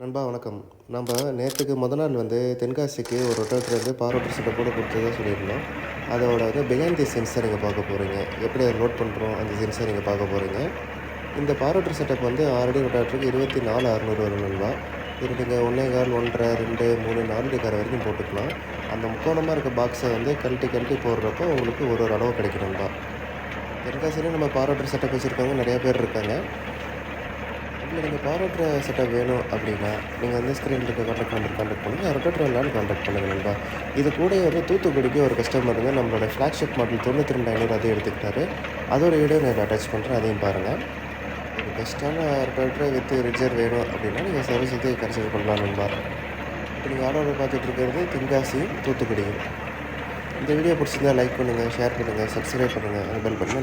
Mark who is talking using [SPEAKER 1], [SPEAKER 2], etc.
[SPEAKER 1] நண்பா வணக்கம். நம்ப நேத்துக்கு நாள் தென்காசிக்கு ஒரு ரொட்டேட்டர் பவர் ரோட்டர் செட்டப்போட குடுத்ததா சொல்லியிருந்தோம். அதோட பிஹைண்ட் தி சென்ஸ நீங்க பார்க்க போறீங்க. எப்படி அத லோட் பண்றோம், அந்த சென்ஸ நீங்க பார்க்க போறீங்க. இந்த பவர் ரோட்டர் செட்டப் ஆல்ரெடி ரொட்டேட்டருக்கு 24,600 வரும் நண்பா. இது நீங்க 1 1/4, 1 1/2, 2, 3, 4 அடி வரைக்கும் போட்டுக்கலாம். அந்த முக்கோணமா இருக்க பாக்ஸ கழட்டி கழட்டி போடுறப்போ உங்களுக்கு ஒரு அளவு கிடைக்கும் நண்பா. தென்காசியில நம்ம பவர் ரோட்டர் செட்டப் வச்சிருக்கவங்க நெறைய பேர் இருக்காங்க. உங்களுக்கு பவர் ரோட்டர் செட்டப் வேணும் அப்படின்னா, நீங்க ஸ்க்ரீன்ல இருக்க கான்டாக்ட் நம்பருக்கு கான்டாக்ட் பண்ணுங்க. ரொட்டேட்டர் வேணாலும் கான்டாக்ட் பண்ணுங்க நண்பா. இது கூடயே தூத்துக்குடிக்கு ஒரு கஸ்டமர் நம்மளோட ஃப்ளாக்ஷிப் மாடல் 92,500 அதையும் எடுத்துக்கிட்டாரு. அதோட வீடியோ நான் அட்டாச் பண்ணுறேன். அதையும் பாருங்கள். ஒரு பெஸ்ட்டான ரொட்டேட்டர் வித் ரிட்ஜர் வேணும் அப்படின்னா, நீங்கள் சர்வீஸ் கன்சிடர் பண்ணலாம் நண்பா. இப்போ நீங்கள் ஆர்டர் பார்த்துட்டு இருக்கிறது தென்காசியும், தூத்துக்குடியும். இந்த வீடியோ பிடிச்சிருந்தா லைக் பண்ணுங்கள், ஷேர் பண்ணுங்கள், சப்ஸ்கிரைப் பண்ணுங்கள், பெல் பட்டனை